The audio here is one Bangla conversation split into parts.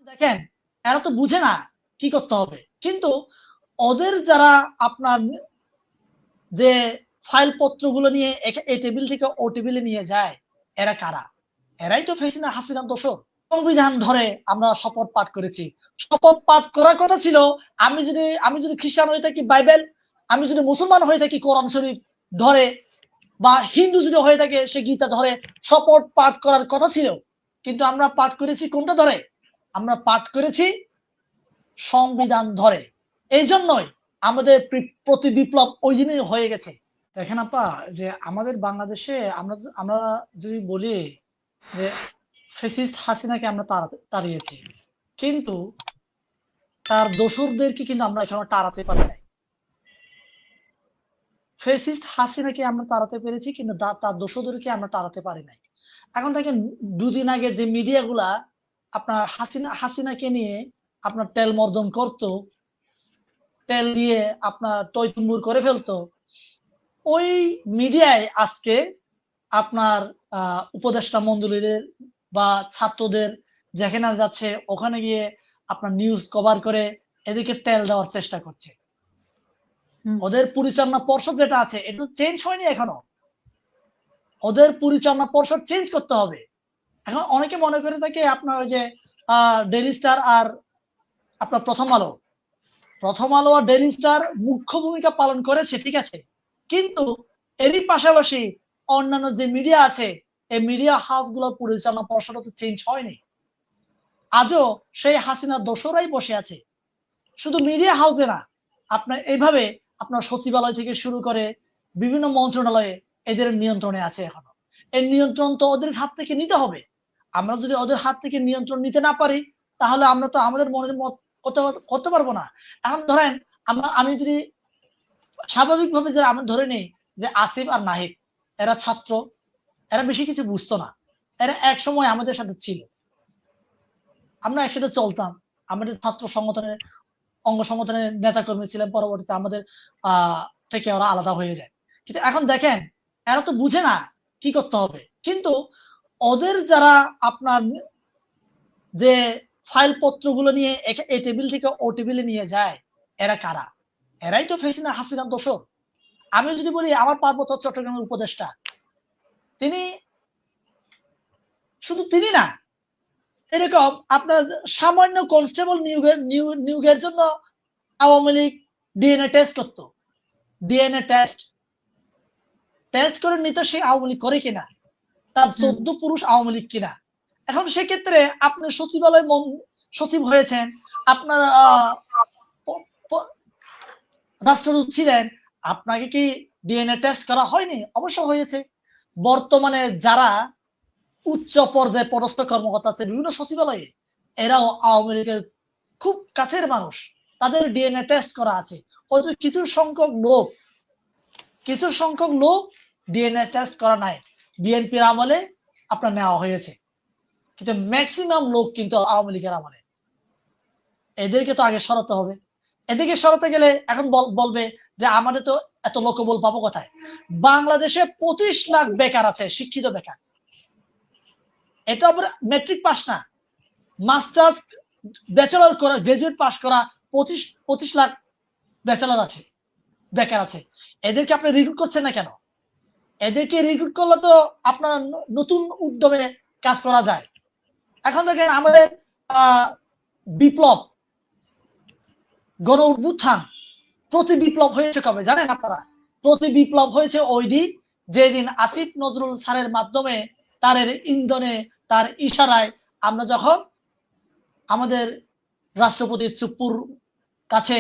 দেখেন, এরা তো বুঝে না কি করতে হবে, কিন্তু ওদের যারা আপনার যে ফাইল পত্রগুলো নিয়ে এই টেবিল থেকে ও টেবিলে নিয়ে যায়, এরা কারা? এরাই তো হাসিনা দোষর। সংবিধান ধরে আমরা শপথ পাঠ করেছি। শপথ পাঠ করার কথা ছিল, আমি যদি খ্রিস্টান হয়ে থাকি বাইবেল, আমি যদি মুসলমান হয়ে থাকি কোরআন শরীফ ধরে, বা হিন্দু যদি হয়ে থাকে সে গীতা ধরে শপথ পাঠ করার কথা ছিল। কিন্তু আমরা পাঠ করেছি কোনটা ধরে? আমরা পাঠ করেছি সংবিধান ধরে। এই জন্যই আমাদের প্রতি বিপ্লব ওই দিনই হয়ে গেছে। দেখেন আপা, যে আমাদের বাংলাদেশে আমরা আমরা যদি বলি যে ফ্যাসিস্ট হাসিনাকে আমরা তাড়িয়েছি, কিন্তু তার দোসরদেরকে কিন্তু আমরা এখনো তাড়াতে পারি নাই। ফ্যাসিস্ট হাসিনাকে আমরা তাড়াতে পেরেছি, কিন্তু তার দোসরদেরকে আমরা তাড়াতে পারি নাই। এখন দেখেন, দুদিন আগে যে মিডিয়াগুলা আপনার হাসিনাকে নিয়ে আপনার তেল মর্দন করতো, তেল দিয়ে আপনার টইটুম্বুর করে ফেলতো, ওই মিডিয়ায় আজকে আপনার উপদেষ্টা মন্ডলীদের বা ছাত্রদের যেখানে যাচ্ছে ওখানে গিয়ে আপনার নিউজ কভার করে এদিকে তেল দেওয়ার চেষ্টা করছে। ওদের পরিচালনা পর্ষদ যেটা আছে এটা চেঞ্জ হয়নি এখনো। ওদের পরিচালনা পর্ষদ চেঞ্জ করতে হবে। এখন অনেকে মনে করে থাকে আপনার ওই যে ডেইলি স্টার আর আপনার প্রথম আলো আর ডেইলি স্টার মুখ্য ভূমিকা পালন করেছে, ঠিক আছে, কিন্তু এরই পাশাপাশি অন্যান্য যে মিডিয়া আছে এই মিডিয়া হাউস গুলোর পরিচালনা পর্ষদ তো চেঞ্জ হয়নি। আজও সেই হাসিনার দোসরাই বসে আছে। শুধু মিডিয়া হাউসে না, আপনার এইভাবে আপনার সচিবালয় থেকে শুরু করে বিভিন্ন মন্ত্রণালয়ে এদের নিয়ন্ত্রণে আছে এখনো। এই নিয়ন্ত্রণ তো ওদের হাত থেকে নিতে হবে। আমরা যদি ওদের হাত থেকে নিয়ন্ত্রণ নিতে না পারি, তাহলে আমরা তো আমাদের মনের মত করতে পারবো না। এখন ধরেন, আমি যদি স্বাভাবিকভাবে যে আমি ধরে নেই যে আসিফ আর নাহিদ এরা ছাত্র, এরা বেশি কিছু বুঝতো না, এরা এক সময় আমাদের সাথে ছিল, আমরা একসাথে চলতাম, আমাদের ছাত্র সংগঠনের অঙ্গ সংগঠনের নেতা কর্মী ছিলেন, পরবর্তীতে আমাদের থেকে ওরা আলাদা হয়ে যায়। কিন্তু এখন দেখেন, এরা তো বুঝে না কি করতে হবে, কিন্তু ওদের যারা আপনার যে ফাইল পত্রগুলো নিয়ে এই টেবিল থেকে ও টেবিলে নিয়ে যায়, এরা কারা? এরাই তো হাসিনা দোষর। আমি যদি বলি আমার পার্বত্য চট্টগ্রামের উপদেষ্টা, তিনি শুধু তিনি না, এরকম আপনার সামান্য কনস্টেবল নিয়োগের জন্য আওয়ামী লীগ ডিএনএ টেস্ট করতো। ডিএনএ টেস্ট করে নিত সে আওয়ামী লীগ করে কিনা, তার 14 পুরুষ আওয়ামী লীগ কিনা। এখন সেক্ষেত্রে আপনি সচিবালয় সচিব হয়েছেন, আপনার রাষ্ট্রদূত ছিলেন, আপনাকে কি ডিএনএ টেস্ট করা হয়নি? অবশ্য হয়েছে। বর্তমানে যারা উচ্চ পর্যায়ে পদস্থ কর্মকর্তা আছে বিভিন্ন সচিবালয়ে, এরাও আওয়ামী লীগের খুব কাছের মানুষ, তাদের ডিএনএ টেস্ট করা আছে। হয়তো কিছু সংখ্যক লোক ডিএনএ টেস্ট করা নাই, বিএনপির আমলে আপনার নেওয়া হয়েছে, কিন্তু ম্যাক্সিমাম লোক কিন্তু আওয়ামী লীগের আমলে। এদেরকে তো আগে সরাতে হবে। এদিকে সরাতে গেলে এখন বলবে যে আমাদের তো এত লোকবল পাবো কোথায়? বাংলাদেশে 25 লাখ বেকার আছে, শিক্ষিত বেকার। এটা আবার মেট্রিক পাস না, মাস্টার্স ব্যাচেলর করা, গ্রাজুয়েট পাস করা 25 লাখ ব্যাচেলর আছে, বেকার আছে। এদেরকে আপনি রিক্রুট করছেন না কেন? এদেরকে রিক্রুট করলে তো আপনার নতুন উদ্যমে কাজ করা যায়। এখন দেখেন আমাদের বিপ্লব, গণ অভ্যুত্থান, প্রতি বিপ্লব হয়েছে কবে জানেন আপনারা? প্রতি বিপ্লব হয়েছে ওই দিন যেদিন আসিফ নজরুল স্যারের মাধ্যমে, তার ইন্ধনে, তার ইশারায় আমরা যখন আমাদের রাষ্ট্রপতি চুপ্পুর কাছে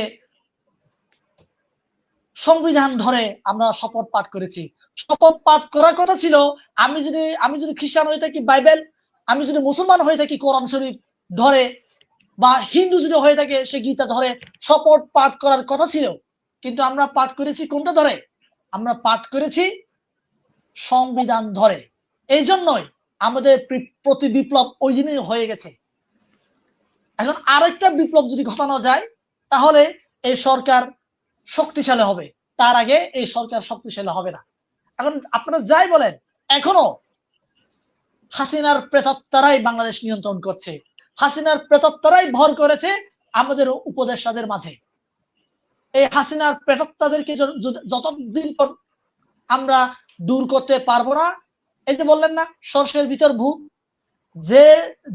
সংবিধান ধরে আমরা শপথ পাঠ করেছি। শপথ পাঠ করার কথা ছিল, আমি যদি খ্রিস্টান হয়ে থাকি বাইবেল, আমি যদি মুসলমান হয়ে থাকি কোরআন শরীফ ধরে, বা হিন্দু যদি হয়ে থাকে সে গীতা ধরে শপথ পাঠ করার কথা ছিল। কিন্তু আমরা পাঠ করেছি কোনটা ধরে? আমরা পাঠ করেছি সংবিধান ধরে। এই জন্যই আমাদের প্রতি বিপ্লব ওই দিনই হয়ে গেছে। এখন আরেকটা বিপ্লব যদি ঘটানো যায়, তাহলে এই সরকার শক্তিশালী হবে, তার আগে এই সরকার শক্তিশালী হবে না। এখন আপনারা যাই বলেন, এখনো হাসিনার প্রেতাত্মারাই বাংলাদেশ নিয়ন্ত্রণ করছে। হাসিনার প্রেতাত্মারাই ভর করেছে আমাদের উপদেষ্টাদের মাঝে। এই হাসিনার প্রেতাত্মাদেরকে যতদিন পর আমরা দূর করতে পারবো না, এই যে বললেন না সর্ষের ভিতর ভূত, যে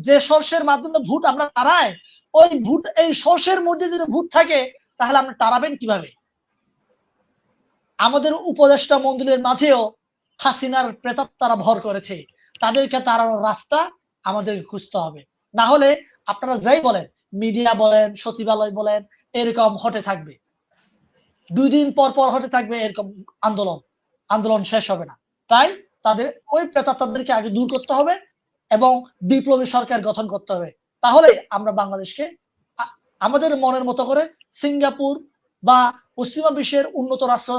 যে সর্ষের মাধ্যমে ভূত আমরা তাড়াই, ওই ভূত এই সর্ষের মধ্যে যদি ভূত থাকে তাহলে আমরা তাড়াবেন কিভাবে? আমাদের উপদেষ্টা মন্ডলীর মাঝেও হাসিনার প্রেতাত্মারা ভর করেছে, তাদেরকে তাড়ানোর রাস্তা আমাদেরকে খুঁজতে হবে। না হলে আপনারা যাই বলেন, মিডিয়া বলেন, সচিবালয় বলেন, এরকম হতে থাকবে, 2 দিন পর পর হতে থাকবে এরকম আন্দোলন শেষ হবে না। তাই তাদের ওই প্রেতাত্মাদেরকে আগে দূর করতে হবে এবং বিপ্লবী সরকার গঠন করতে হবে। তাহলে আমরা বাংলাদেশকে আমাদের মনের মতো করে সিঙ্গাপুর বা পশ্চিমা বিশ্বের উন্নত রাষ্ট্র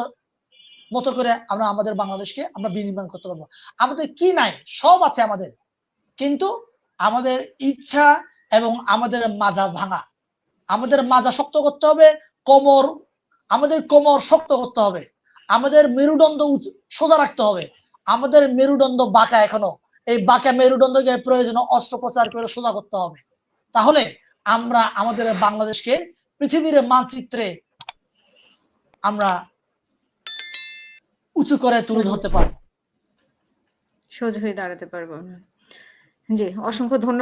মতো করে আমরা আমাদের বাংলাদেশকে আমরা বিনির্মাণ করতে পারবো। আমাদের কি নাই? সব আছে আমাদের, কিন্তু আমাদের ইচ্ছা এবং আমাদের মাজা ভাঙা, আমাদের মাজা শক্ত করতে হবে, আমাদের কোমর শক্ত করতে হবে, আমাদের মেরুদণ্ড সোজা রাখতে হবে। আমাদের মেরুদণ্ড বাঁকা এখনো, এই বাঁকা মেরুদণ্ডকে প্রয়োজনে অস্ত্রোপচার করে সোজা করতে হবে। তাহলে আমরা আমাদের বাংলাদেশকে পৃথিবীর মানচিত্রে আমরা উঁচু করে তুলে ধরতে পারবো, সোজা হয়ে দাঁড়াতে পারবো না। জি, অসংখ্য ধন্যবাদ।